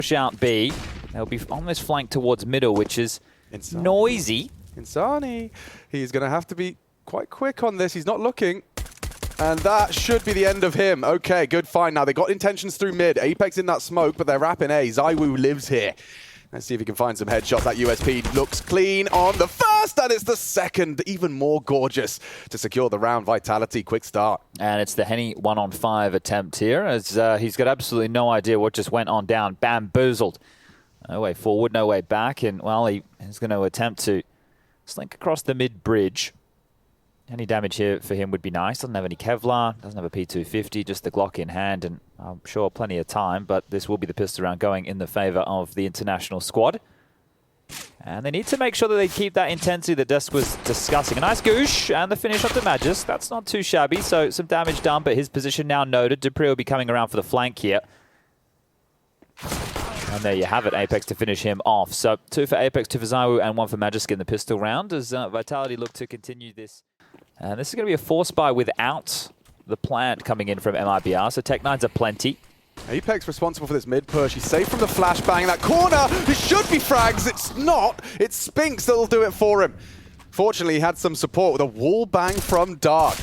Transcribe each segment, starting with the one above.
push out B. They'll be almost flanked towards middle, which is noisy. Insani, he's going to have to be quite quick on this. He's not looking. And that should be the end of him. Okay, good find. Now, they got intentions through mid. Apex in that smoke, but they're wrapping A. ZywOo lives here. Let's see if he can find some headshots. That USP looks clean on the first, and it's the second, even more gorgeous to secure the round. Vitality, quick start. And it's the Henny 1-on-5 attempt here, as he's got absolutely no idea what just went on down. Bamboozled. No way forward, no way back, and, well, he's going to attempt to slink across the mid-bridge. Any damage here for him would be nice. Doesn't have any Kevlar, doesn't have a P250, just the Glock in hand, and I'm sure plenty of time, but this will be the pistol round going in the favor of the international squad. And they need to make sure that they keep that intensity that Desk was discussing. A nice goosh, and the finish off the Magis. That's not too shabby, so some damage done, but his position now noted. dupreeh will be coming around for the flank here. And there you have it, Apex to finish him off. So 2 for Apex, 2 for ZywOo, and 1 for Magisk in the pistol round, as Vitality look to continue this. And this is going to be a force buy without the plant coming in from MiBR, so Tech-9s are plenty. Apex responsible for this mid push. He's safe from the flashbang in that corner. It should be frags. It's not. It's Spinks that'll do it for him. Fortunately, he had some support with a wall bang from Dark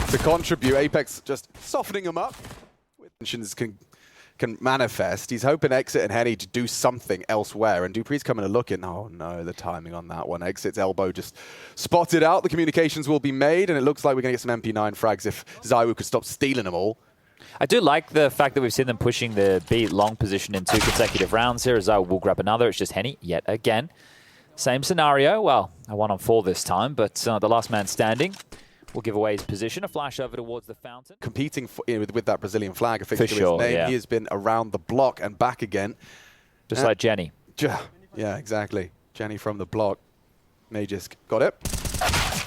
to contribute. Apex just softening him up. Tensions can manifest. He's hoping Exit and Henny to do something elsewhere, and dupreeh's coming to look in. Oh no, the timing on that one. Exit's elbow just spotted out. The communications will be made, and it looks like we're going to get some MP9 frags if ZywOo could stop stealing them all. I do like the fact that we've seen them pushing the B long position in 2 consecutive rounds here, as ZywOo will grab another. It's just Henny yet again. Same scenario. Well, a 1-on-4 this time, but the last man standing will give away his position. A flash over towards the fountain. Competing with that Brazilian flag affixed to sure, his name. Yeah. He has been around the block and back again. Just like Jenny. Yeah, exactly. Jenny from the block. Magisk got it.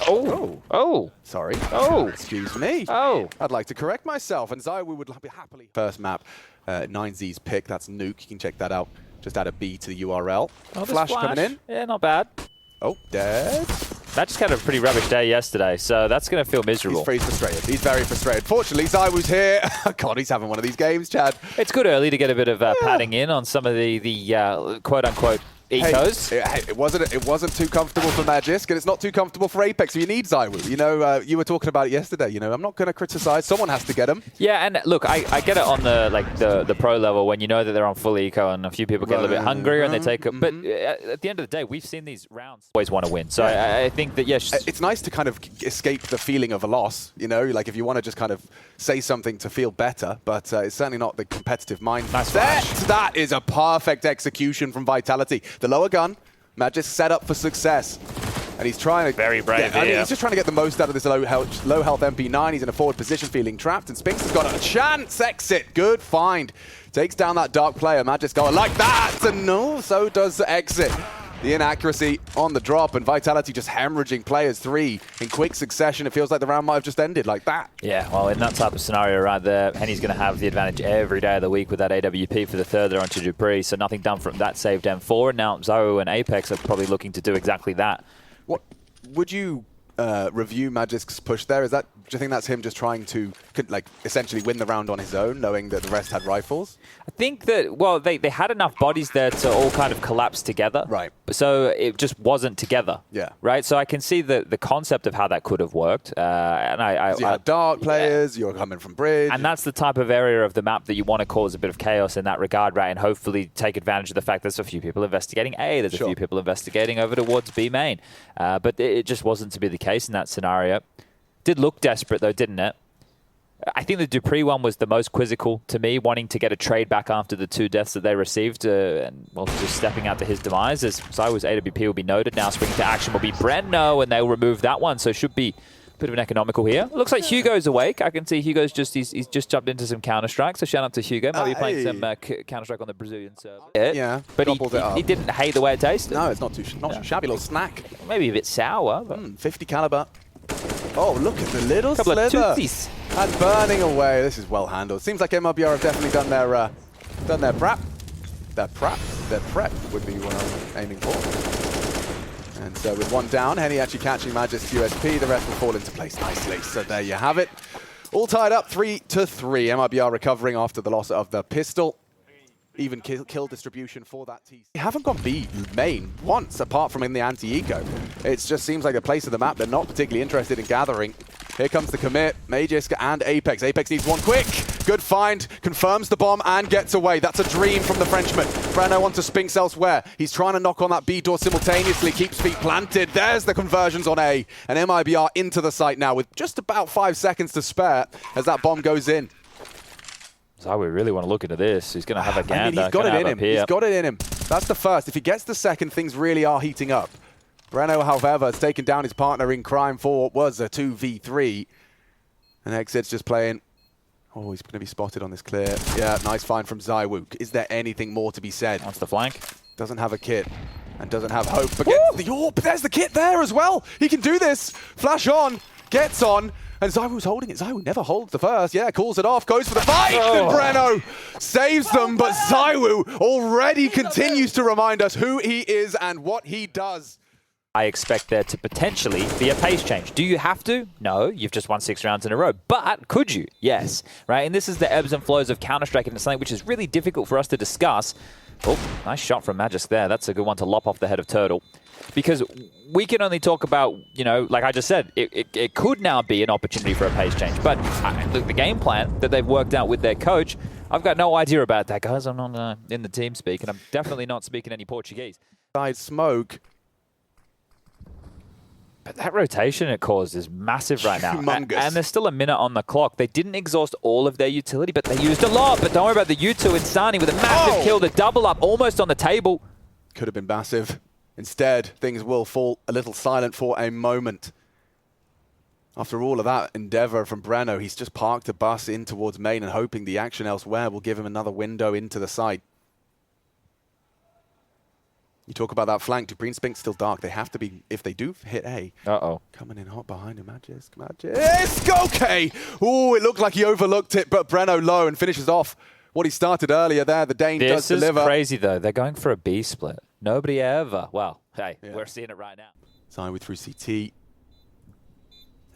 Oh. Sorry. Oh. Excuse me. Oh. I'd like to correct myself, and ZywOo would be happily. First map, 9Z's pick. That's Nuke. You can check that out. Just add a B to the URL. Flash coming in. Yeah, not bad. Oh, dead. That just had a pretty rubbish day yesterday, so that's going to feel miserable. He's frustrated. He's very frustrated. Fortunately, ZywOo's here. God, he's having one of these games, Chad. It's good early to get a bit of padding in on some of the quote-unquote ecos. Hey, it wasn't too comfortable for Magisk, and it's not too comfortable for Apex. So you need ZywOo. You know, you were talking about it yesterday. You know, I'm not going to criticize. Someone has to get him. Yeah, and look, I get it on the pro level when you know that they're on full eco, and a few people get a little bit hungrier and they take it. But at the end of the day, we've seen these rounds always want to win. So I think that it's nice to kind of escape the feeling of a loss. You know, like if you want to just kind of say something to feel better, but it's certainly not the competitive mindset. Nice flash. That is a perfect execution from Vitality. The lower gun, Magisk set up for success. And he's trying to... Very brave I mean, he's just trying to get the most out of this low health MP9. He's in a forward position feeling trapped, and Spinks has got a chance. Exit. Good find. Takes down that Dark player. Magisk going like that. And no, so does Exit. The inaccuracy on the drop, and Vitality just hemorrhaging players 3 in quick succession. It feels like the round might have just ended like that. Yeah, well, in that type of scenario right there, Henny's going to have the advantage every day of the week with that AWP for the third there onto dupreeh, so nothing done from that saved M4, and now ZywOo and Apex are probably looking to do exactly that. What would you review Magisk's push there? Do you think that's him just trying to essentially win the round on his own, knowing that the rest had rifles? I think that, well, they had enough bodies there to all kind of collapse together. Right. So it just wasn't together. Yeah. Right? So I can see the concept of how that could have worked. And you had Dark players, you're coming from bridge. And that's the type of area of the map that you want to cause a bit of chaos in that regard, right? And hopefully take advantage of the fact there's a few people investigating A, there's a few people investigating over towards B main. But it just wasn't to be the case in that scenario. Did look desperate though, didn't it? I think the dupreeh one was the most quizzical to me, wanting to get a trade back after the 2 deaths that they received, and well, just stepping out to his demise. As ZywOo's AWP will be noted now, springing to action will be Brenno, and they'll remove that one, so should be a bit of an economical here. Looks like Hugo's awake. I can see Hugo's he's just jumped into some Counter-Strike, so shout out to Hugo. Might be playing some Counter-Strike on the Brazilian server. Yeah, but he didn't hate the way it tasted. No, it's not too shabby. Little snack. Maybe a bit sour. But 50 caliber. Oh, look at the little couple slither. Of toothies. And burning away. This is well handled. Seems like MiBR have definitely done their prep. Their prep would be what I'm aiming for. And so with one down, Henny actually catching Magisk USP. The rest will fall into place nicely. So there you have it. All tied up 3-3. MiBR recovering after the loss of the pistol. even kill distribution for that TC. They haven't gone B main once, apart from in the anti-eco. It just seems like the place of the map they're not particularly interested in gathering. Here comes the commit, Magisk and Apex. Apex needs one quick. Good find, confirms the bomb and gets away. That's a dream from the Frenchman. Breno onto Spinks elsewhere. He's trying to knock on that B door simultaneously, keeps feet planted. There's the conversions on A. And MiBR into the site now with just about 5 seconds to spare as that bomb goes in. So we really want to look into this. He's going to have a gander. I mean, he's got it in him. He's got it in him. That's the first. If he gets the second, things really are heating up. Breno, however, has taken down his partner in crime for what was a 2v3. And Exit's just playing. Oh, he's going to be spotted on this clear. Yeah, nice find from ZywOo. Is there anything more to be said? Wants the flank. Doesn't have a kit and doesn't have hope. But gets the AWP. There's the kit there as well. He can do this. Flash on. Gets on. And ZywOo's holding it. ZywOo never holds the first. Yeah, calls it off. Goes for the fight. And Breno saves them. But ZywOo already continues to remind us who he is and what he does. I expect there to potentially be a pace change. Do you have to? No, you've just won 6 rounds in a row. But could you? Yes. Right? And this is the ebbs and flows of Counter-Strike, and it's something which is really difficult for us to discuss. Oh, nice shot from Magisk there. That's a good one to lop off the head of Turtle. Because we can only talk about, you know, like I just said, it could now be an opportunity for a pace change. But look, the game plan that they've worked out with their coach, I've got no idea about that, guys. I'm not in the team speak, and I'm definitely not speaking any Portuguese. Side smoke. But that rotation it caused is massive right now. Humongous. And there's still a minute on the clock. They didn't exhaust all of their utility, but they used a lot. But don't worry about the U2 Insani with a massive kill, the double up almost on the table. Could have been massive. Instead, things will fall a little silent for a moment. After all of that endeavor from Breno, he's just parked a bus in towards main and hoping the action elsewhere will give him another window into the site. You talk about that flank. Dupree and Spink still dark. They have to be, if they do hit A. Uh-oh. Coming in hot behind him. Magisk. Okay. Ooh, it looked like he overlooked it, but Breno low and finishes off what he started earlier there. The Dane does deliver. This is crazy, though. They're going for a B split. Nobody ever. Well, hey, we're seeing it right now. ZywOo through CT.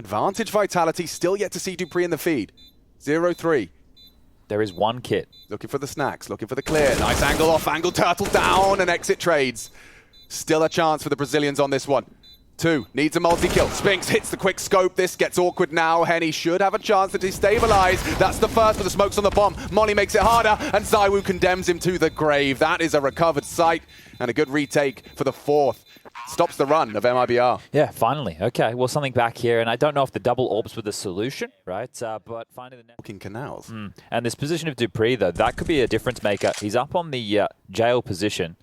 Advantage Vitality. Still yet to see Dupree in the feed. 0-3. There is one kit. Looking for the snacks, looking for the clear. Nice angle off, angle turtle down, and exit trades. Still a chance for the Brazilians on this one. 2, needs a multi-kill. Spinks hits the quick scope. This gets awkward now. Henny should have a chance to destabilize. That's the first, but the smoke's on the bomb. Molly makes it harder, and ZywOo condemns him to the grave. That is a recovered site, and a good retake for the 4th. Stops the run of MiBR. Yeah, finally. Okay, well, something back here, and I don't know if the double orbs were the solution, right? But finding the Walking canals. And this position of Dupree, though, that could be a difference maker. He's up on the jail position.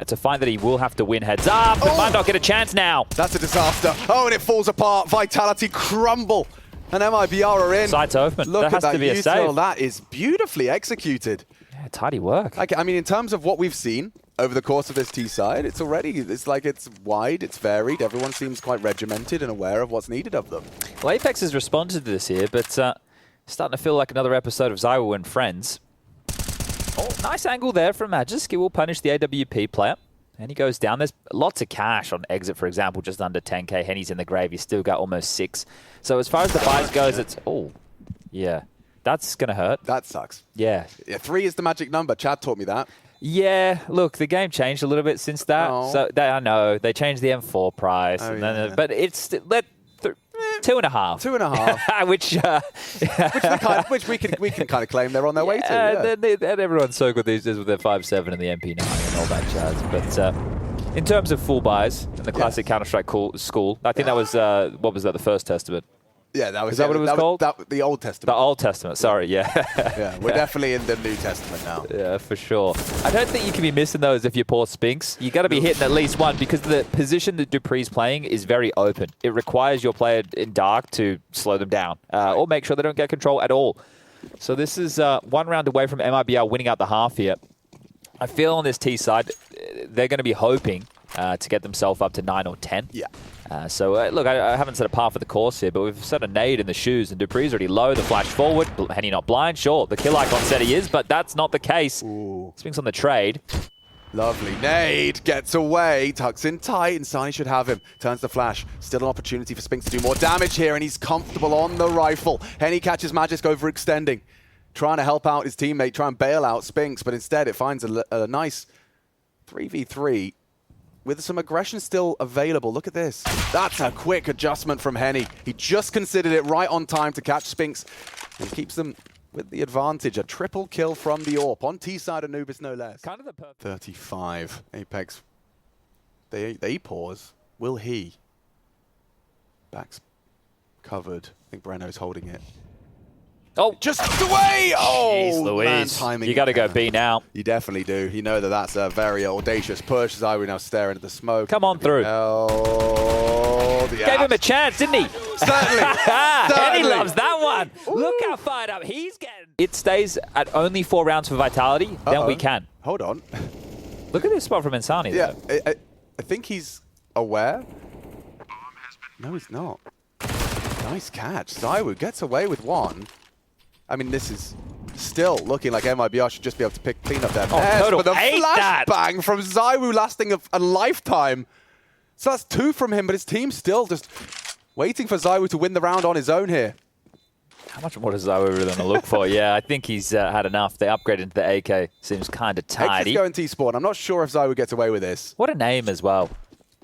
To find that he will have to win heads up, but might not get a chance now. That's a disaster. Oh, and it falls apart. Vitality crumble. And MiBR are in. Side to open. Look That has at to that be a save. That is beautifully executed. Yeah, tidy work. I mean, in terms of what we've seen over the course of this T side, it's like it's wide, it's varied. Everyone seems quite regimented and aware of what's needed of them. Well, Apex has responded to this here, but starting to feel like another episode of ZywOo and Friends. Oh, nice angle there from Magisk. He will punish the AWP player. And he goes down. There's lots of cash on exit, for example, just under 10k. Henny's in the grave. He's still got almost 6. So as far as the buys goes, it's... Oh, yeah. That's going to hurt. That sucks. Yeah. 3 is the magic number. Chad taught me that. Yeah. Look, the game changed a little bit since that. Oh. So I know. They changed the M4 price. Oh, and then, yeah. but it's... 2.5. 2.5. which we can kind of claim they're on their way to. Yeah. And everyone's so good these days with their 5.7 and the MP9 and all that jazz. But in terms of full buys in the classic Counter-Strike school, I think that was, what was that, the First Testament? Yeah, that was. Is that what it was called? The Old Testament. The Old Testament, sorry, yeah. Yeah, we're definitely in the New Testament now. Yeah, for sure. I don't think you can be missing those if you're poor Spinks. You got to be hitting at least one because the position that Dupree's playing is very open. It requires your player in dark to slow them down or make sure they don't get control at all. So this is 1 round away from MiBR winning out the half here. I feel on this T side, they're going to be hoping to get themselves up to 9 or 10. Yeah. Look, I haven't set a par for the course here, but we've set a nade in the shoes, and Dupree's already low. The flash forward. Henny not blind. Sure, the kill icon said he is, but that's not the case. Ooh. Spinks on the trade. Lovely nade. Gets away. Tucks in tight, and Sani should have him. Turns the flash. Still an opportunity for Spinks to do more damage here, and he's comfortable on the rifle. Henny catches Magisk overextending. trying to help out his teammate, try and bail out Spinks, but instead it finds a nice 3v3 with some aggression still available. Look at this. That's a quick adjustment from Henny. He just considered it right on time to catch Spinks and keeps them with the advantage. A triple kill from the AWP on T-side Anubis, no less. Kind of the 35. Apex. They pause. Will he? Back's covered. I think Breno's holding it. Oh, just away! Oh, jeez, Louise. Man, timing. You got to go B now. You definitely do. You know that that's a very audacious push. Zywoo now staring at the smoke. Come on through. Oh, gave him a chance, didn't he? Certainly. Henny loves that one. Ooh. Look how fired up he's getting. It stays at only 4 rounds for Vitality. Then we can. Hold on. Look at this spot from Insani. Yeah, I think he's aware. No, he's not. Nice catch. Zywoo gets away with one. I mean, this is still looking like MiBR should just be able to clean up their mess. Total but the that. flashbang from Zywoo lasting a lifetime. So that's 2 from him, but his team's still just waiting for Zywoo to win the round on his own here. How much more does Zywoo really going to look for? Yeah, I think he's had enough. The upgrade into the AK seems kind of tidy. Exit's going T-spawn. I'm not sure if Zywoo gets away with this. What a name as well.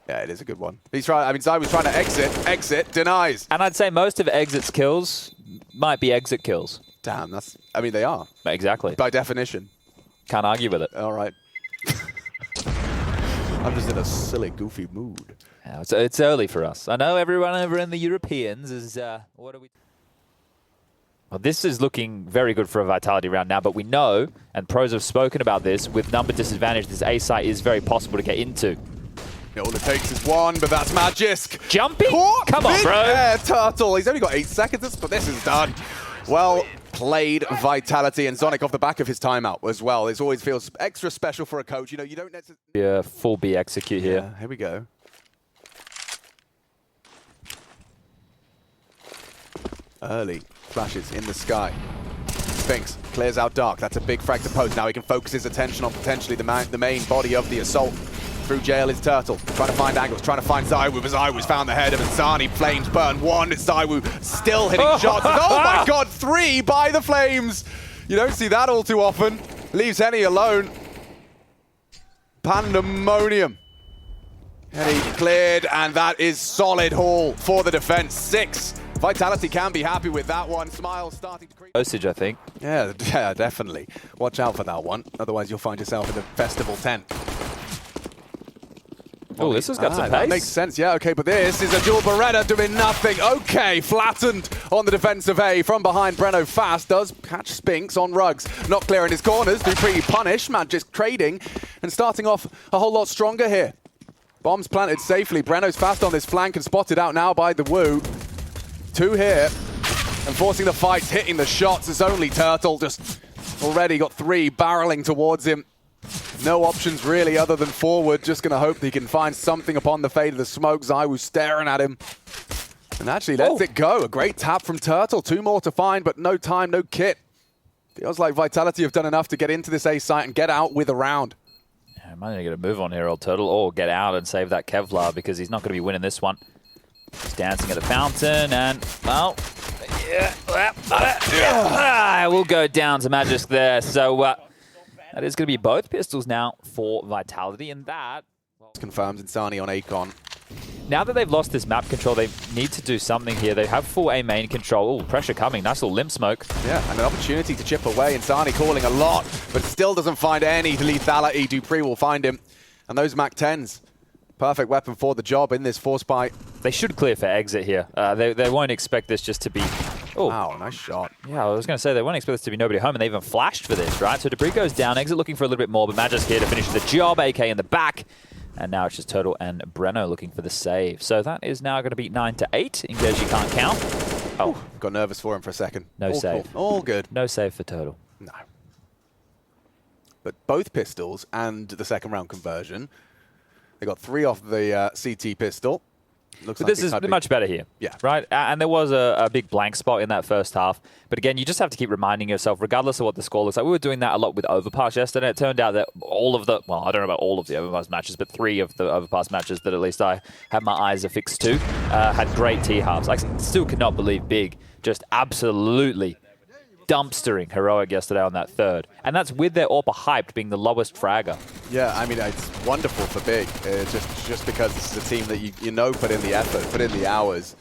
Yeah, it is a good one. He's trying. I mean, Zywoo's trying to exit, denies. And I'd say most of Exit's kills might be exit kills. Damn, that's. I mean, they are. Exactly. By definition. Can't argue with it. All right. I'm just in a silly, goofy mood. Yeah, it's early for us. I know everyone over in the Europeans is. What are we? Well, this is looking very good for a Vitality round now, but we know, and pros have spoken about this, with number disadvantage, this A site is very possible to get into. All it takes is one, but that's Magisk. Jumping? Caught Come on, bro. Air Turtle. He's only got 8 seconds, but this is done. Well played, Vitality, and Zonic off the back of his timeout as well. It always feels extra special for a coach. You know, you don't necessarily... Yeah, full B execute here. Yeah, here we go. Early flashes in the sky. Spinks clears out Dark. That's a big frag to post. Now he can focus his attention on potentially the main body of the assault. Through jail is Turtle, trying to find angles, trying to find Zywoo, but Zywoo's found the head of Insani. Flames burn 1, it's Zywoo still hitting shots. Oh my god, 3 by the Flames! You don't see that all too often. Leaves Henny alone. Pandemonium. Henny cleared, and that is solid haul for the defense. 6. Vitality can be happy with that one. Smile starting to creep. Dosage, I think. Yeah, definitely. Watch out for that one, otherwise you'll find yourself in the festival tent. Oh, this has got some pace. That makes sense, yeah, okay, but this is a dual Beretta doing nothing. Okay, flattened on the defensive A from behind. Breno fast does catch Spinks on Rugs. Not clearing his corners, Dupree punished, Magisk trading and starting off a whole lot stronger here. Bombs planted safely. Breno's fast on this flank and spotted out now by the Woo. 2 here, and forcing the fights, hitting the shots. It's only Turtle, just already got 3 barreling towards him. No options really other than forward. Just going to hope that he can find something upon the fade of the smoke. Zywoo staring at him. And actually lets it go. A great tap from Turtle. 2 more to find, but no time, no kit. Feels like Vitality have done enough to get into this A site and get out with a round. Yeah, might need to get a move on here, old Turtle, or get out and save that Kevlar because he's not going to be winning this one. He's dancing at the fountain and, well, we'll go down to Magisk there. So, that is going to be both pistols now for Vitality, and that confirms Insani on Akon. Now that they've lost this map control, they need to do something here. They have full A main control. Oh, pressure coming. Nice little limb smoke. Yeah, and an opportunity to chip away. Insani calling a lot, but still doesn't find any lethality. Dupree will find him. And those Mac 10s, perfect weapon for the job in this force bite. They should clear for exit here. They won't expect this just to be... Oh. Wow, nice shot. Yeah, I was going to say, they won't expect this to be nobody home, and they even flashed for this, right? So Dupree goes down, exit looking for a little bit more, but Magisk here to finish the job, AK in the back. And now it's just Turtle and Breno looking for the save. So that is now going to be 9-8, in case you can't count. Oh. Got nervous for him for a second. No save. Cool. All good. No save for Turtle. No. But both pistols and the second round conversion, they got 3 off the CT pistol. Looks but like this is much better here, yeah. Right? And there was a big blank spot in that first half. But again, you just have to keep reminding yourself, regardless of what the score looks like. We were doing that a lot with Overpass yesterday. It turned out that all of the, well, I don't know about all of the Overpass matches, but 3 of the Overpass matches that at least I had my eyes affixed to had great T-halves. I still cannot believe Big just absolutely dumpstering Heroic yesterday on that third. And that's with their AWPer hyped being the lowest fragger. Yeah, I mean, it's wonderful for Big, just because this is a team that you know put in the effort, put in the hours.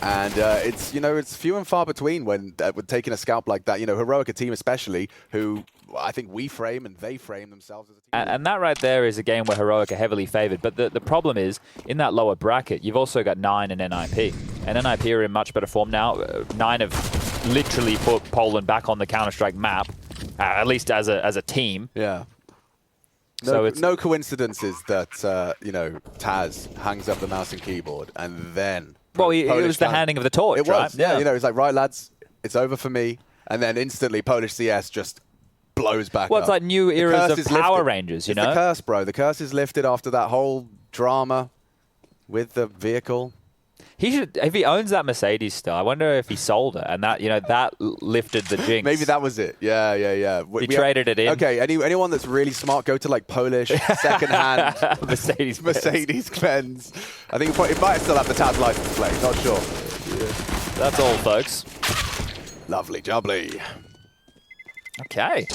And it's, you know, it's few and far between when taking a scalp like that. You know, Heroic, a team especially, who I think we frame and they frame themselves as a team. And that right there is a game where Heroic are heavily favored. But the problem is, in that lower bracket, you've also got 9 and NIP. And NIP are in much better form now. 9 have literally put Poland back on the Counter-Strike map, at least as a team. Yeah. No, So it's no coincidences that, you know, Taz hangs up the mouse and keyboard and then... Well, it was the handing of the torch, It was, right? yeah. You know, it's like, right, lads, it's over for me. And then instantly Polish CS just blows back Well, it's up. like new eras of Power lifted. Rangers, you It's know? the curse, bro. The curse is lifted after that whole drama with the vehicle. He should, if he owns that Mercedes still, I wonder if he sold it, and that, you know, that lifted the jinx. Maybe that was it. Yeah. He traded it in. Okay, anyone that's really smart, go to like Polish secondhand Mercedes Benz. I think it might still have the Taz license plate. Not sure. Yeah. That's all, folks. Lovely jubbly. Okay.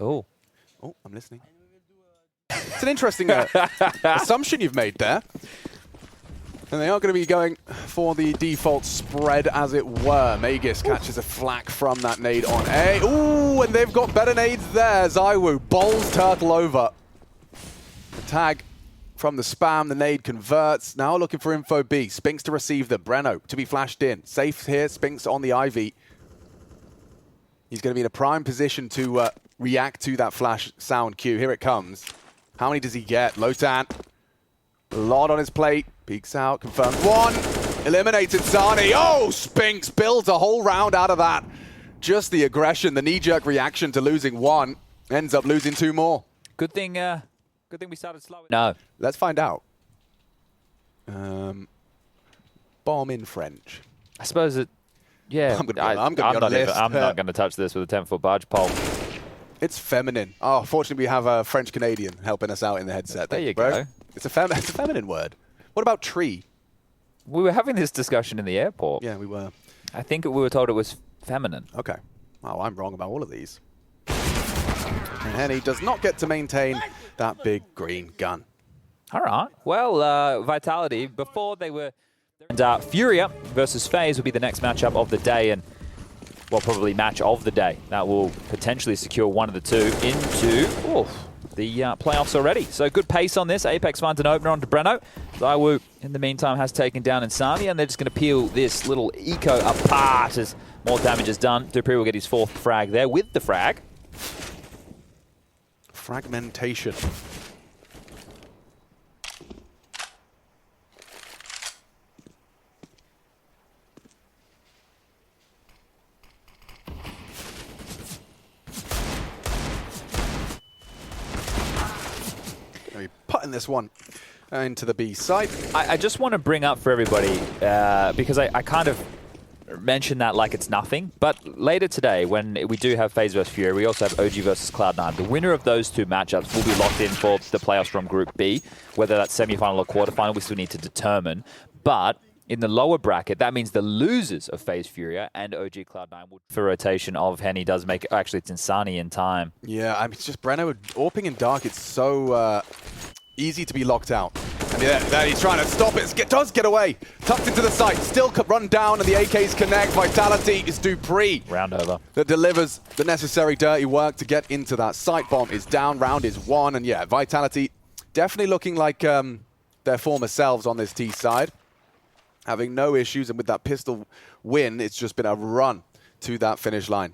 Oh. Oh, I'm listening. It's an interesting assumption you've made there. And they are going to be going for the default spread, as it were. Magus catches a flak from that nade on A. Ooh, and they've got better nades there. Zywoo bowls Turtle over. The tag from the spam, the nade converts. Now looking for info B. Spinks to receive the Breno to be flashed in. Safe here, Spinks on the Ivy. He's going to be in a prime position to react to that flash sound cue. Here it comes. How many does he get? Lotan, a lot on his plate. Peeks out, confirms one. Eliminated Zani. Oh, Spinks builds a whole round out of that. Just the aggression, the knee-jerk reaction to losing one. Ends up losing 2 more. Good thing we started slow. No. Let's find out. Bomb in French. I suppose it... Yeah. I'm not going to touch this with a 10-foot barge pole. It's feminine. Oh, fortunately, we have a French-Canadian helping us out in the headset. There you bro. go. It's a feminine word. What about tree? We were having this discussion in the airport. Yeah, we were. I think we were told it was feminine. Okay. Oh, I'm wrong about all of these. And Henny does not get to maintain that big green gun. All right. Well, Vitality, before they were... And Furia versus FaZe will be the next matchup of the day, and, well, probably match of the day. That will potentially secure one of the two into the playoffs already. So good pace on this. Apex finds an opener onto Breno. Zywoo, in the meantime, has taken down Insani, and they're just going to peel this little eco apart as more damage is done. Dupree will get his 4th frag there with the frag. Fragmentation. Putting this one into the B side. I just want to bring up for everybody, because I kind of mentioned that like it's nothing, but later today, when we do have FaZe vs Fury, we also have OG versus Cloud9. The winner of those 2 matchups will be locked in for the playoffs from Group B. Whether that's semi-final or quarterfinal, we still need to determine. But in the lower bracket, that means the losers of FaZe Furia and OG Cloud9 will, for rotation of Henny does make it. Actually, it's Insani in time. Yeah, I mean, it's just Breno AWPing in dark. It's so easy to be locked out. And yeah, he's trying to stop it. It does get away. Tucked into the site. Still run down, and the AKs connect. Vitality is Dupree. Round over. That delivers the necessary dirty work to get into that site. Bomb is down. Round is won. And yeah, Vitality definitely looking like their former selves on this T side. Having no issues, and with that pistol win, it's just been a run to that finish line.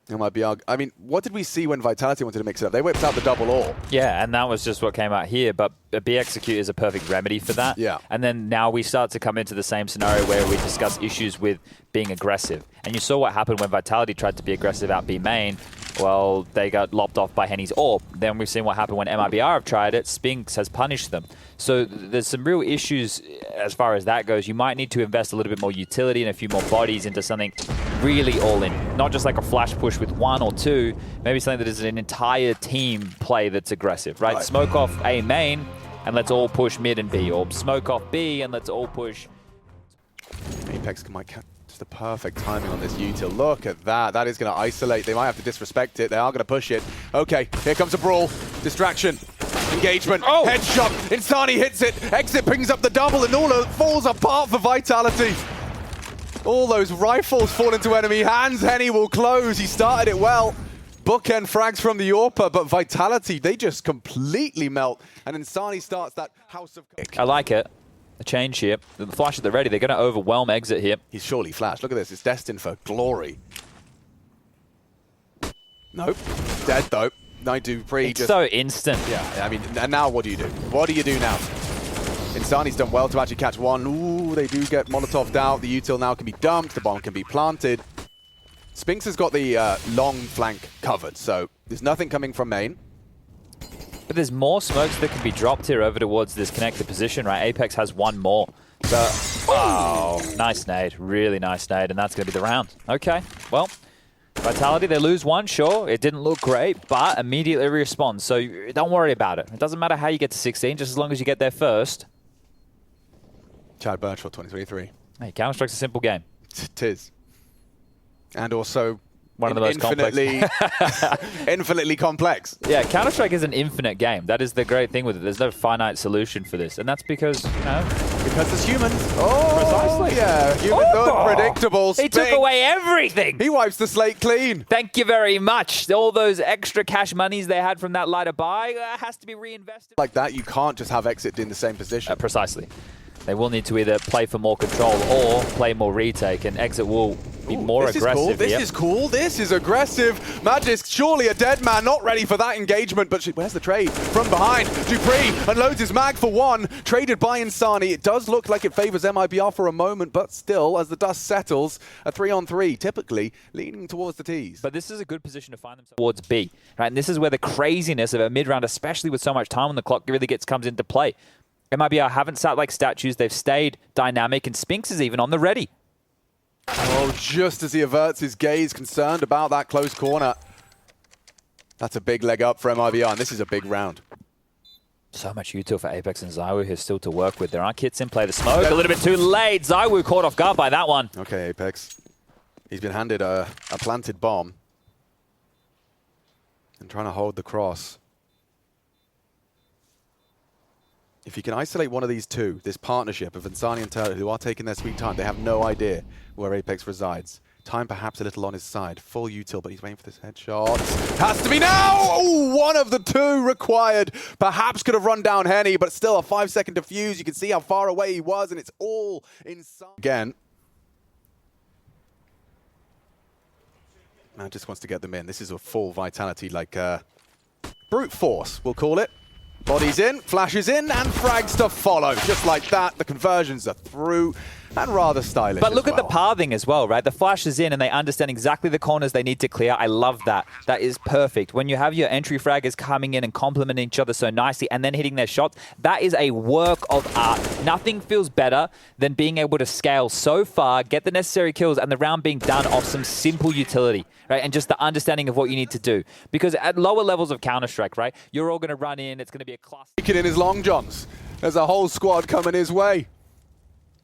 MiBR, I mean, what did we see when Vitality wanted to mix it up? They whipped out the double AWP. Yeah, and that was just what came out here, but B-Execute is a perfect remedy for that. Yeah. And then now we start to come into the same scenario where we discuss issues with being aggressive. And you saw what happened when Vitality tried to be aggressive out B main. Well, they got lopped off by Henny's AWP. Then we've seen what happened when MiBR have tried it. Spinks has punished them. So there's some real issues as far as that goes. You might need to invest a little bit more utility and a few more bodies into something really all in. Not just like a flash push with 1 or 2. Maybe something that is an entire team play that's aggressive, right? Smoke off A main, and let's all push mid and B, or smoke off B and let's all push. Apex might catch the perfect timing on this util. Look at that. That is going to isolate. They might have to disrespect it. They are going to push it. Okay, here comes a brawl. Distraction. Engagement. Oh. Headshot. Insani hits it. Exit brings up the double, and all falls apart for Vitality. All those rifles fall into enemy hands. Henny will close. He started it well. Bookend frags from the AWPer, but Vitality, they just completely melt. And Insani starts that house of... I like it. A change here. The flash at the ready. They're going to overwhelm exit here. He's surely flashed. Look at this. It's destined for glory. Nope. Dead, though. No Dupree. It's so instant. Yeah, I mean, and now what do you do? What do you do now? Insani's done well to actually catch one. Ooh, they do get Molotov'd out. The util now can be dumped. The bomb can be planted. Spinks has got the long flank covered, so there's nothing coming from main. But there's more smokes that can be dropped here over towards this connected position, right? Apex has one more. So, oh, nice nade. Really nice nade, and that's going to be the round. Okay, well, Vitality, they lose one, sure. It didn't look great, but immediately responds. So don't worry about it. It doesn't matter how you get to 16, just as long as you get there first. Chad Birchall, 2023. Hey, Counter-Strike's a simple game. Tis. And also... one of the most infinitely complex. Yeah, Counter-Strike is an infinite game. That is the great thing with it. There's no finite solution for this. And that's because, you know... because it's humans. Oh, precisely. Yeah, humans are unpredictable. He took away everything. He wipes the slate clean. Thank you very much. All those extra cash monies they had from that lighter buy has to be reinvested. Like that, you can't just have Exit in the same position. Precisely. They will need to either play for more control or play more retake, and Exit will be more aggressive. This is cool. This is aggressive. Magisk, surely a dead man, not ready for that engagement, but where's the trade? From behind, Dupree unloads his mag for one, traded by Insani. It does look like it favors MiBR for a moment, but still, as the dust settles, a 3-on-3, typically leaning towards the T's. But this is a good position to find themselves towards B, right? And this is where the craziness of a mid-round, especially with so much time on the clock, really comes into play. MiBR haven't sat like statues. They've stayed dynamic, and Spinks is even on the ready. Oh, just as he averts his gaze, concerned about that close corner. That's a big leg up for MiBR, and this is a big round. So much util for Apex and ZywOo here still to work with. There aren't kits in play. The smoke a little bit too late. ZywOo caught off guard by that one. Okay, Apex. He's been handed a planted bomb. And trying to hold the cross. If you can isolate one of these two, this partnership of Insani and Turtle, who are taking their sweet time, they have no idea where Apex resides. Time perhaps a little on his side. Full util, but he's waiting for this headshot. Has to be now! Oh, one of the two required. Perhaps could have run down Henny, but still a 5-second defuse. You can see how far away he was, and it's all inside. Again. Man just wants to get them in. This is a full Vitality, like brute force, we'll call it. Bodies in, flashes in, and frags to follow. Just like that, the conversions are through, and rather stylish. But look at the pathing as well, right? The flash is in, and they understand exactly the corners they need to clear. I love that. That is perfect. When you have your entry fraggers coming in and complementing each other so nicely, and then hitting their shots, that is a work of art. Nothing feels better than being able to scale so far, get the necessary kills, and the round being done off some simple utility, right? And just the understanding of what you need to do. Because at lower levels of Counter-Strike, right, you're all going to run in, it's going to be a cluster. Taking in his long johns. There's a whole squad coming his way.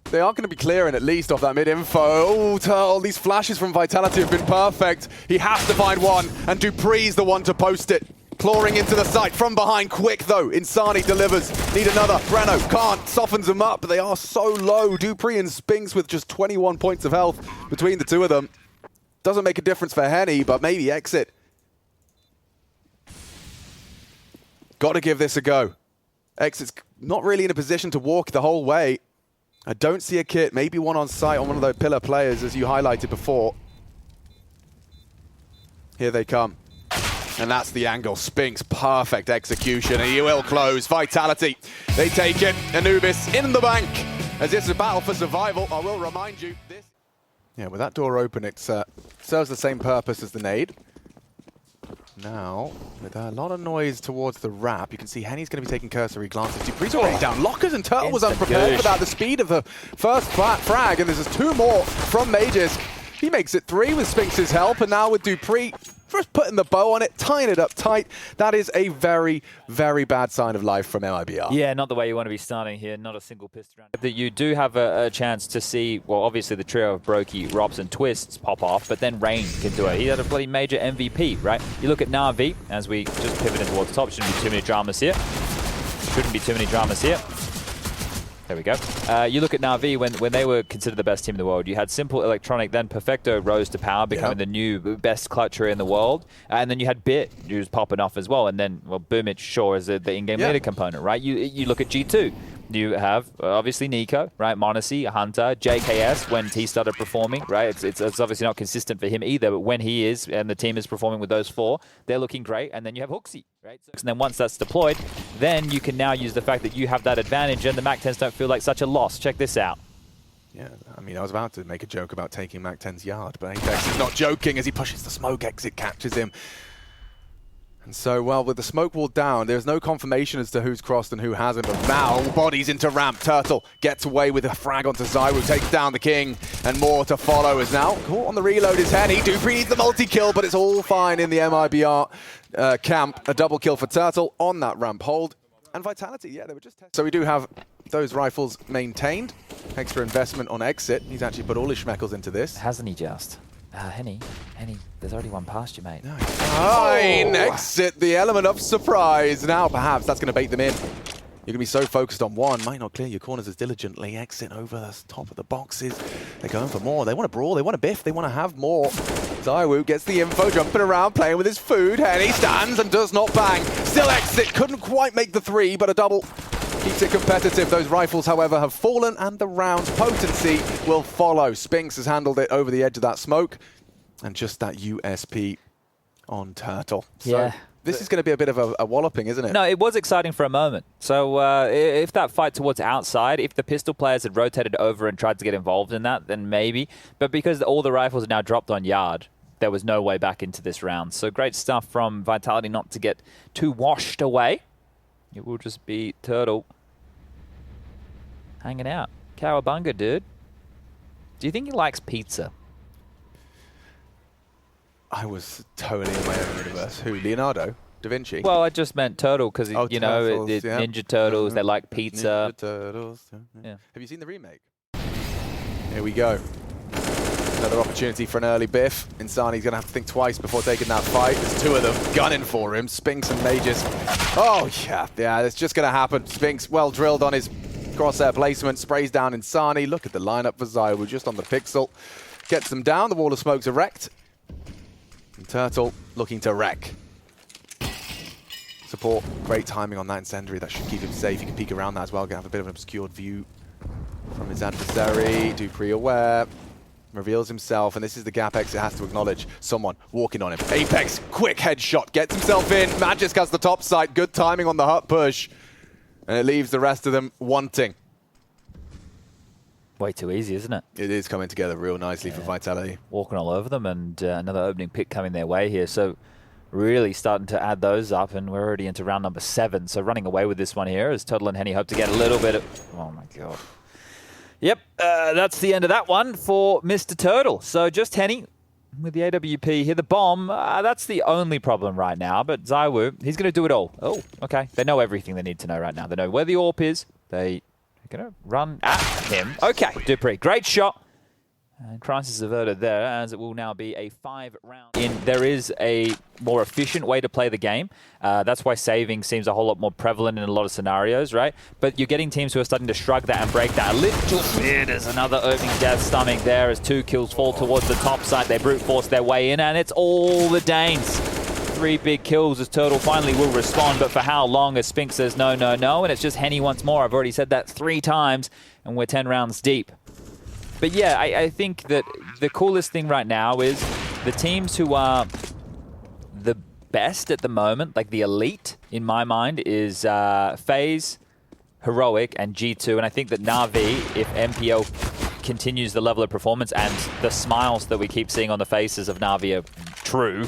They are going to be clearing at least off that mid-info. Oh, Turtle, these flashes from Vitality have been perfect. He has to find one, and Dupree's the one to post it. Clawing into the site from behind, quick though. Insani delivers. Need another. Breno can't, softens them up, but they are so low. Dupree and Spinks with just 21 points of health between the two of them. Doesn't make a difference for Henny, but maybe Exit. Got to give this a go. Exit's not really in a position to walk the whole way. I don't see a kit, maybe one on site on one of those pillar players, as you highlighted before. Here they come. And that's the angle. Spinks, perfect execution, and he will close. Vitality, they take it. Anubis in the bank. As it's a battle for survival, I will remind you this. Yeah, with that door open, it serves the same purpose as the nade. Now, with a lot of noise towards the wrap, you can see Henny's going to be taking cursory glances. Dupree's already down. Lockers and Turtle was unprepared for that. The speed of the first frag, and there's just two more from Magisk. He makes it 3 with Spinks' help, and now with Dupree, just putting the bow on it, tying it up tight. That is a very, very bad sign of life from MiBR. Yeah, not the way you want to be starting here. Not a single pistol round. That you do have a chance to see, well, obviously the trio of Brokey, Robs, and Twists pop off, but then Rain can do it. He had a bloody major MVP, right? You look at Na'Vi, as we just pivoted towards the top. Shouldn't be too many dramas here. Shouldn't be too many dramas here. There we go. You look at Na'Vi, when they were considered the best team in the world, you had Simple Electronic, then Perfecto rose to power, becoming the new best clutcher in the world. And then you had Bit, who was popping off as well. And then, well, Boomich, sure, is the in-game leader component, right? You look at G2. You have, obviously, Nico, right? Monacy, Hunter, JKS, when he started performing, right? It's obviously not consistent for him either, but when he is, and the team is performing with those four, they're looking great. And then you have Hooksy, right? And then once that's deployed, then you can now use the fact that you have that advantage, and the MAC-10s don't feel like such a loss. Check this out. Yeah, I mean, I was about to make a joke about taking MAC-10's yard, but Apex is not joking as he pushes the smoke exit, catches him. And so, well, with the smoke wall down, there's no confirmation as to who's crossed and who hasn't. But now, bodies into ramp. Turtle gets away with a frag onto Zywu, takes down the King, and more to follow. Is now caught on the reload is Henny. dupreeh needs the multi-kill, but it's all fine in the MiBR camp. A double kill for Turtle on that ramp hold. And Vitality, yeah, they were just testing. So we do have those rifles maintained. Extra investment on exit. He's actually put all his schmeckles into this. Hasn't he just? Henny, there's already one past you, mate. No, fine. Exit, the element of surprise. Now, perhaps, that's going to bait them in. You're going to be so focused on one, might not clear your corners as diligently. Exit over the top of the boxes. They're going for more. They want to brawl, they want to biff, they want to have more. Zywu gets the info, jumping around, playing with his food. Henny stands and does not bang. Still exit, couldn't quite make the three, but a double keeps it competitive. Those rifles, however, have fallen, and the round's potency will follow. Spinks has handled it over the edge of that smoke, and just that USP on Turtle. So this is going to be a bit of a walloping, isn't it? No, it was exciting for a moment. So if that fight towards outside, if the pistol players had rotated over and tried to get involved in that, then maybe. But because all the rifles are now dropped on yard, there was no way back into this round. So great stuff from Vitality not to get too washed away. It will just be Turtle hanging out. Cowabunga, dude. Do you think he likes pizza? I was totally in my own universe. Who? Leonardo da Vinci? Well, I just meant Turtle because, you know, Ninja Turtles, they like pizza. Ninja Turtles. Yeah. Have you seen the remake? Here we go. Another opportunity for an early biff. Insani's going to have to think twice before taking that fight. There's two of them gunning for him. Spinks and Mages. Oh, yeah, it's just going to happen. Spinks well drilled on his crosshair placement. Sprays down Insani. Look at the lineup for Zywu just on the pixel. Gets them down. The wall of smoke's erect. And Turtle looking to wreck. Support. Great timing on that incendiary. That should keep him safe. He can peek around that as well. Gonna have a bit of an obscured view from his adversary. dupreeh aware. Reveals himself, and this is the gap exit has to acknowledge. Someone walking on him. Apex, quick headshot, gets himself in. Magisk has the top side. Good timing on the hut push. And it leaves the rest of them wanting. Way too easy, isn't it? It is coming together real nicely for Vitality. Walking all over them, and another opening pick coming their way here. So really starting to add those up, and we're already into round number 7. So running away with this one here as Turtle and Henny hope to get a little bit of... Oh, my God. Yep, that's the end of that one for Mr. Turtle. So just Henny with the AWP here. The bomb, that's the only problem right now. But Zywu, he's going to do it all. Oh, okay. They know everything they need to know right now. They know where the AWP is. They're going to run at him. Okay, dupreeh, great shot. And crisis averted there, as it will now be a 5-round. There is a more efficient way to play the game. That's why saving seems a whole lot more prevalent in a lot of scenarios, right? But you're getting teams who are starting to shrug that and break that a little bit. There's another opening death stomach there as 2 kills fall towards the top side. They brute force their way in, and it's all the Danes. 3 big kills as Turtle finally will respond, but for how long as Spinks says no, no, no, and it's just Henny once more. I've already said that 3 times, and we're 10 rounds deep. But yeah, I think that the coolest thing right now is the teams who are the best at the moment, like the elite, in my mind, is FaZe, Heroic, and G2. And I think that Na'Vi, if MPL continues the level of performance and the smiles that we keep seeing on the faces of Na'Vi are true,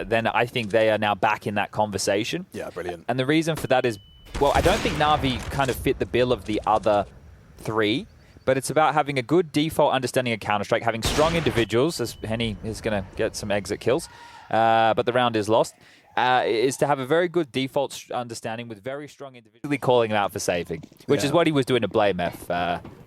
then I think they are now back in that conversation. Yeah, brilliant. And the reason for that is, well, I don't think Na'Vi kind of fit the bill of the other 3. but it's about having a good default understanding of Counter-Strike, having strong individuals, as Henny is going to get some exit kills, but the round is lost, is to have a very good default understanding with very strong individually calling him out for saving, which is what he was doing to Blame F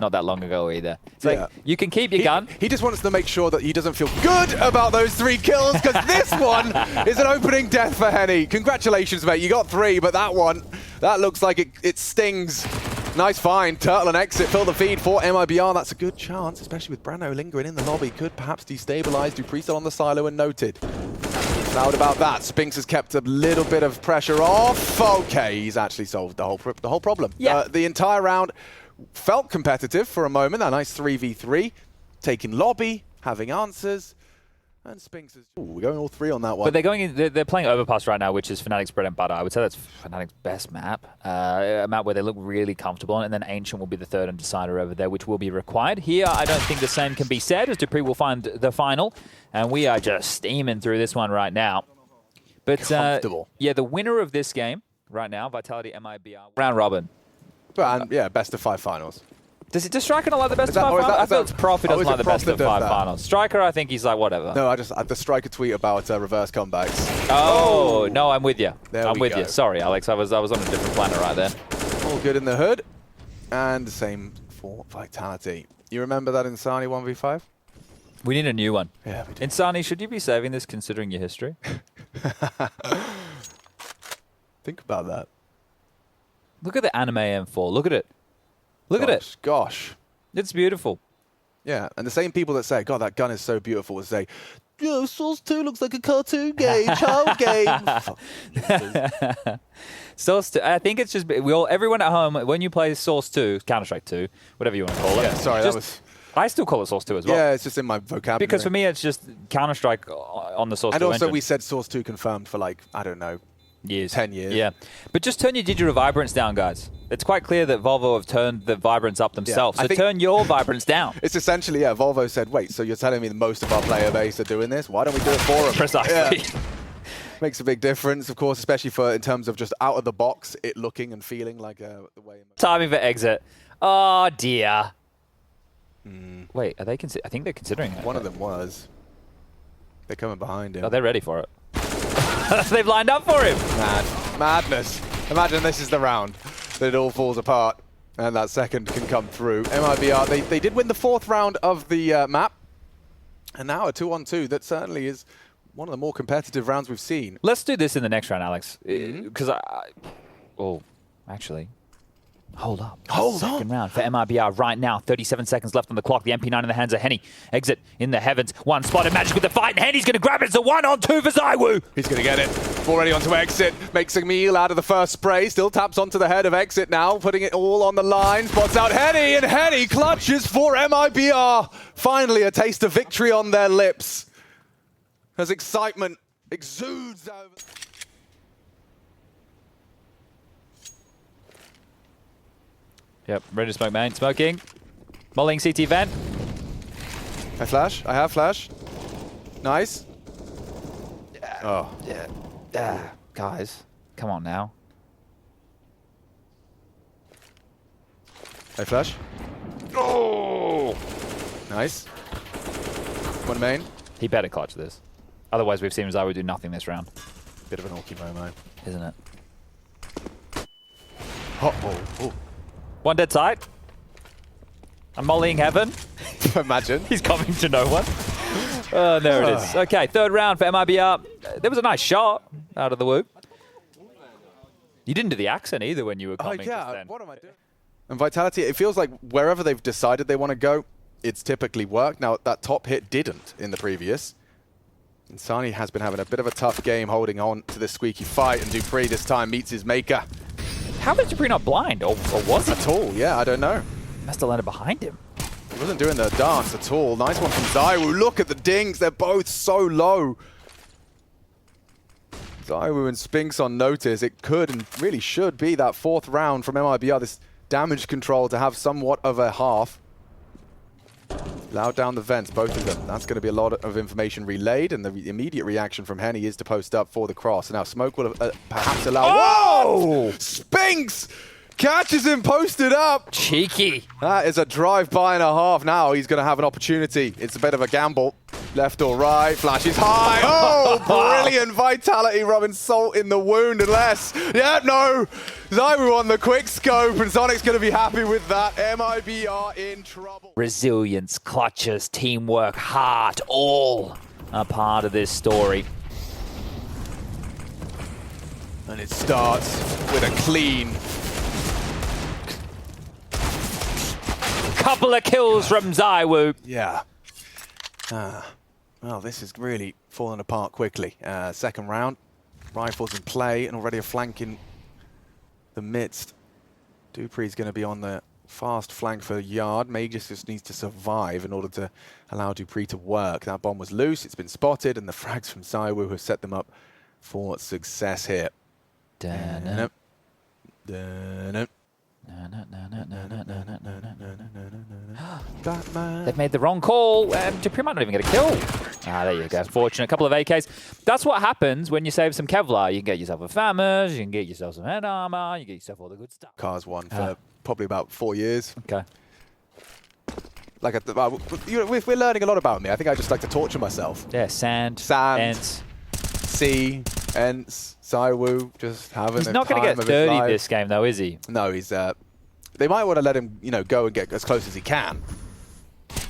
not that long ago either. It's like, you can keep your gun. He just wants to make sure that he doesn't feel good about those 3 kills, because this one is an opening death for Henny. Congratulations, mate. You got 3, but that one, that looks like it stings. Nice find. Turtle and exit. Fill the feed for MiBR. That's a good chance, especially with Brando lingering in the lobby. Could perhaps destabilize. Dupree on the silo and noted. Loud about that. Spinks has kept a little bit of pressure off. Okay, he's actually solved the whole problem. Yeah. The entire round felt competitive for a moment. A nice 3v3. Taking lobby, having answers. And Spinks is... Ooh, we're going all 3 on that one. But they're going in, they're playing Overpass right now, which is Fnatic's bread and butter. I would say that's Fnatic's best map. A map where they look really comfortable on, and then Ancient will be the third and decider over there, which will be required. Here, I don't think the same can be said, as Dupree will find the final. And we are just steaming through this one right now. But comfortable. Yeah, the winner of this game right now, Vitality MiBR, round robin. And yeah, best of 5 finals. Does Striker not like the best of 5 finals? I feel it's Prof who doesn't like the best of 5 finals. Striker, I think he's like, whatever. No, I just the Striker tweet about reverse comebacks. Oh, no, I'm with you. I'm with go. you. Sorry, Alex. I was on a different planet right there. All good in the hood. And the same for Vitality. You remember that Insani 1v5? We need a new one. Yeah, we do. Insani, should you be saving this considering your history? Think about that. Look at the anime M4. Look at it. Look at it. Gosh. It's beautiful. Yeah, and the same people that say, God, that gun is so beautiful, will say, yo, Source 2 looks like a cartoon game, child game. Source 2, I think it's just, everyone at home, when you play Source 2, Counter-Strike 2, whatever you want to call it. Yeah, sorry, that was... I still call it Source 2 as well. Yeah, it's just in my vocabulary. Because for me, it's just Counter-Strike on the Source 2 And also, engine. we said Source 2 confirmed for like, I don't know, 10 years. Yeah. But just turn your digital vibrance down, guys. It's quite clear that Volvo have turned the vibrance up themselves. Yeah, so turn your vibrance down. It's essentially, yeah, Volvo said, wait, so you're telling me that most of our player base are doing this? Why don't we do it for them? Precisely. Yeah. Makes a big difference, of course, especially for in terms of just out of the box, it looking and feeling like the way... Timing for exit. Oh, dear. Wait, are they I think they're considering it. One of them was. They're coming behind him. Oh, they're ready for it. They've lined up for him. Madness. Imagine this is the round that it all falls apart and that second can come through. MiBR, they did win the 4th round of the map. And now a 2-on-2 that certainly is one of the more competitive rounds we've seen. Let's do this in the next round, Alex. Because actually... Hold up. Second round for MiBR right now. 37 seconds left on the clock. The MP9 in the hands of Henny. Exit in the heavens. One spotted Magic with the fight, and Henny's going to grab it. It's a 1-on-2 for ZywOo. He's going to get it. Already onto exit. Makes a meal out of the first spray. Still taps onto the head of exit now. Putting it all on the line. Spots out Henny, and Henny clutches for MiBR. Finally, a taste of victory on their lips. As excitement exudes over... Yep, ready to smoke, man. Smoking. Mulling CT vent. I have flash. Nice. Yeah. Oh. Yeah. Guys, come on now. I flash. Oh! Nice. One main. He better clutch this. Otherwise, we've seen ZywOo do nothing this round. Bit of an orky moment. Isn't it? Oh. One dead side. I'm mollying heaven. Imagine. He's coming to no one. Oh, there it is. Okay, 3rd round for MiBR. There was a nice shot out of the whoop. You didn't do the accent either when you were coming. Yeah, then. What am I doing? And Vitality, it feels like wherever they've decided they want to go, it's typically worked. Now, that top hit didn't in the previous. Insani has been having a bit of a tough game holding on to this squeaky fight, and Dupree this time meets his maker. How was Dupree not blind? Or was he? At all, yeah, I don't know. Must have landed behind him. He wasn't doing the dance at all. Nice one from ZywOo. Look at the dings. They're both so low. ZywOo and Spinks on notice. It could and really should be that 4th round from MiBR. This damage control to have somewhat of a half. Loud down the vents, both of them. That's going to be a lot of information relayed, and the immediate reaction from Henny is to post up for the cross. And now Smoke will perhaps allow... Oh! Spinks Catches him posted up. Cheeky. That is a drive-by and a half. Now he's going to have an opportunity. It's a bit of a gamble. Left or right, flashes high. Oh, brilliant vitality, rubbing salt in the wound. Unless, yeah, no. Zywu on the quick scope, and Sonic's going to be happy with that. MiBR in trouble. Resilience, clutches, teamwork, heart, all a part of this story. And it starts with a clean. Couple of kills from Zywu. Yeah. Well, this is really falling apart quickly. Second round, rifles in play, and already a flank in the midst. Dupree's going to be on the fast flank for Yard. Magus just needs to survive in order to allow Dupree to work. That bomb was loose, it's been spotted, and the frags from Zywu have set them up for success here. Dun-dun. They've made the wrong call, and Dupree might not even get a kill. There you go. Fortunate. Couple of AKs. That's what happens when you save some Kevlar. You can get yourself a FAMAS, you can get yourself some head armor, you get yourself all the good stuff. Cars won for probably about 4 years. Okay. Like we're learning a lot about me. I think I just like to torture myself. Yeah, sand, Ents, sea, Ents, Zywu, just having. He's not going to get 30 this game, though, is he? No, he's. They might want to let him, go and get as close as he can.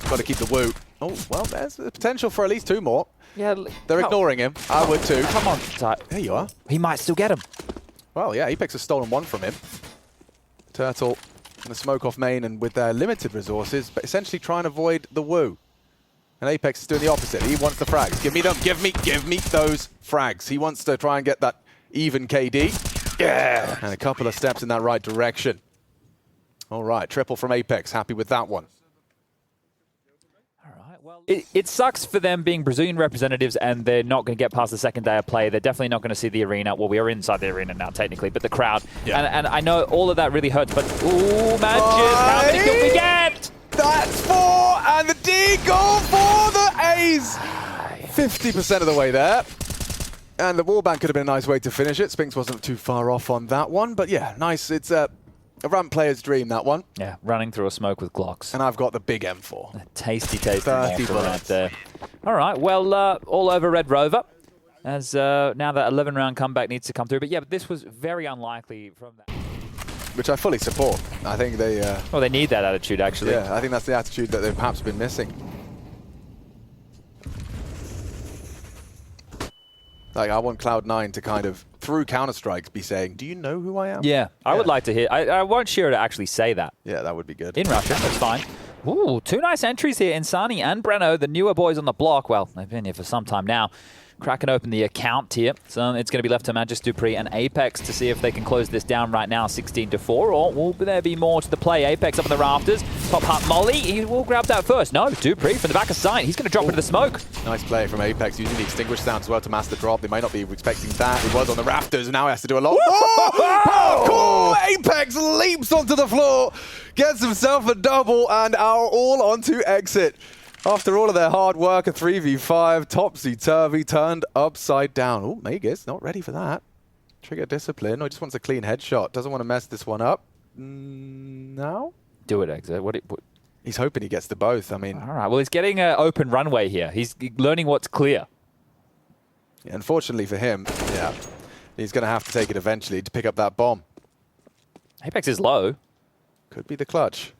Got to keep the Wu. Oh, well, there's the potential for at least 2 more. Yeah, they're ignoring him. I would too. Come on, there you are. He might still get him. Well, yeah, Apex has stolen 1 from him. Turtle and the smoke off main, and with their limited resources, but essentially trying to avoid the Wu. And Apex is doing the opposite. He wants the frags. Give me them. Give me those frags. He wants to try and get that even KD. Yeah. And a couple of steps in that right direction. All right, triple from Apex. Happy with that one. All right. Well, it sucks for them being Brazilian representatives, and they're not going to get past the second day of play. They're definitely not going to see the arena. Well, we are inside the arena now, technically, but the crowd. Yeah. And I know all of that really hurts, but ooh, Manches, how many can we get? That's 4, and the D goal for the A's. 50% of the way there. And the wallbang could have been a nice way to finish it. Spinks wasn't too far off on that one, but yeah, nice. It's a ramp player's dream, that one. Yeah, running through a smoke with Glocks. And I've got the big M4. A tasty 30 bullets right there. All right, well, all over Red Rover, as now that 11-round comeback needs to come through. But yeah, but this was very unlikely from that. Which I fully support. I think they... well, they need that attitude, actually. Yeah, I think that's the attitude that they've perhaps been missing. Like, I want Cloud9 to kind of, through Counter-Strikes, be saying, do you know who I am? Yeah, I would like to hear. I want Shira to actually say that. Yeah, that would be good. In Russian, that's fine. Ooh, 2 nice entries here. Insani and Breno, the newer boys on the block. Well, they've been here for some time now. Cracking open the account here. So it's going to be left to Magis, Dupree, and Apex to see if they can close this down right now, 16-4, or will there be more to the play? Apex up in the rafters. Top hat Molly, he will grab that first. No, Dupree from the back of sight. He's going to drop into the smoke. Nice play from Apex, using the extinguished sound as well to mask the drop. They might not be expecting that. He was on the rafters, and now he has to do a lot. Oh! Apex leaps onto the floor, gets himself a double, and are all onto exit. After all of their hard work, a 3v5, topsy-turvy, turned upside down. Oh, Magus, not ready for that. Trigger discipline. Oh, he just wants a clean headshot. Doesn't want to mess this one up. No? Do it, Exit. What? He's hoping he gets to both. I mean... All right, well, he's getting an open runway here. He's learning what's clear. Yeah, unfortunately for him, yeah, he's going to have to take it eventually to pick up that bomb. Apex is low. Could be the clutch.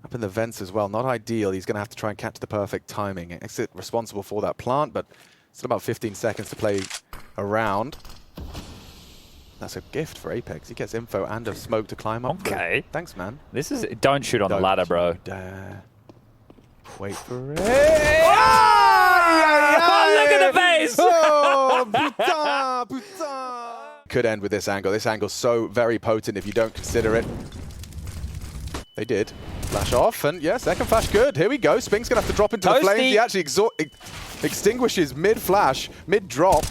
Up in the vents as well, not ideal. He's going to have to try and catch the perfect timing. Exit responsible for that plant, but still about 15 seconds to play around. That's a gift for Apex. He gets info and a smoke to climb up. Okay. Thanks, man. This is... Don't shoot on the ladder, bro. Wait for it. Look at the face! Oh, putain, putain. Could end with this angle. This angle's so very potent if you don't consider it. They did. Flash off, and yeah, second flash good. Here we go. Spink's going to have to drop into the flames. He actually extinguishes mid-flash, mid-drop.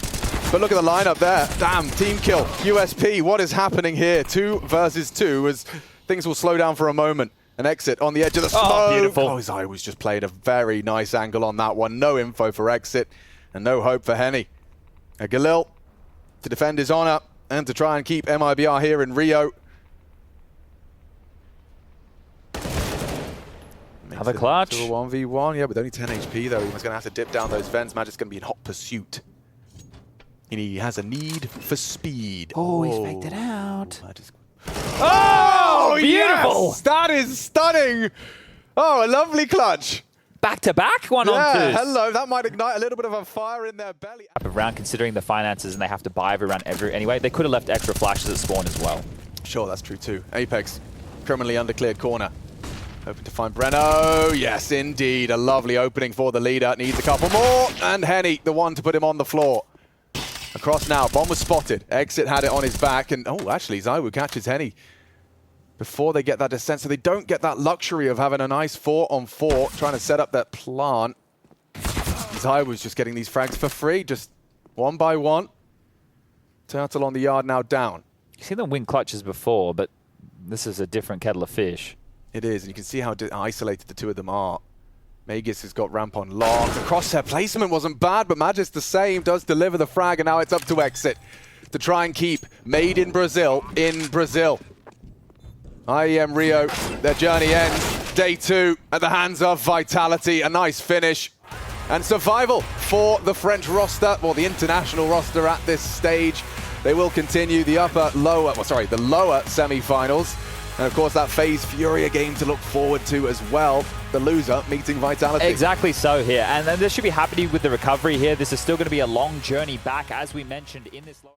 But look at the lineup there. Damn, team kill. USP, what is happening here? 2 versus 2 as things will slow down for a moment. An exit on the edge of the smoke. Oh, beautiful. Oh, I was just played a very nice angle on that one. No info for exit, and no hope for Henny. A Galil to defend his honor and to try and keep MiBR here in Rio. Another clutch. To a 1v1, yeah, with only 10 HP though. He was going to have to dip down those vents. Magic's going to be in hot pursuit. And he has a need for speed. Oh, he's faked it out. Oh, beautiful! Yes! That is stunning! Oh, a lovely clutch. Back-to-back one on Yeah, twos. hello. That might ignite a little bit of a fire in their belly. Type of round, considering the finances and they have to buy every round anyway. They could have left extra flashes at spawn as well. Sure, that's true too. Apex, criminally undercleared corner. Hoping to find Breno. Yes, indeed. A lovely opening for the leader. Needs a couple more. And Henny, the one to put him on the floor. Across now. Bomb was spotted. Exit had it on his back. And, oh, actually, Zaiwu catches Henny before they get that descent. So they don't get that luxury of having a nice 4-on-4, trying to set up that plant. Zaiwu's just getting these frags for free, just one by one. Turtle on the yard now down. You've seen them win clutches before, but this is a different kettle of fish. It is, and you can see how isolated the two of them are. Magus has got ramp on locked. The crosshair placement wasn't bad, but Magis the same, does deliver the frag, and now it's up to Exit to try and keep Made in Brazil in Brazil. IEM Rio, their journey ends. Day 2 at the hands of Vitality. A nice finish and survival for the French roster, or the international roster at this stage. They will continue the lower semi-finals. And of course, that FaZe Furia game to look forward to as well. The loser meeting Vitality. Exactly so here. And they should be happy with the recovery here. This is still going to be a long journey back, as we mentioned in this...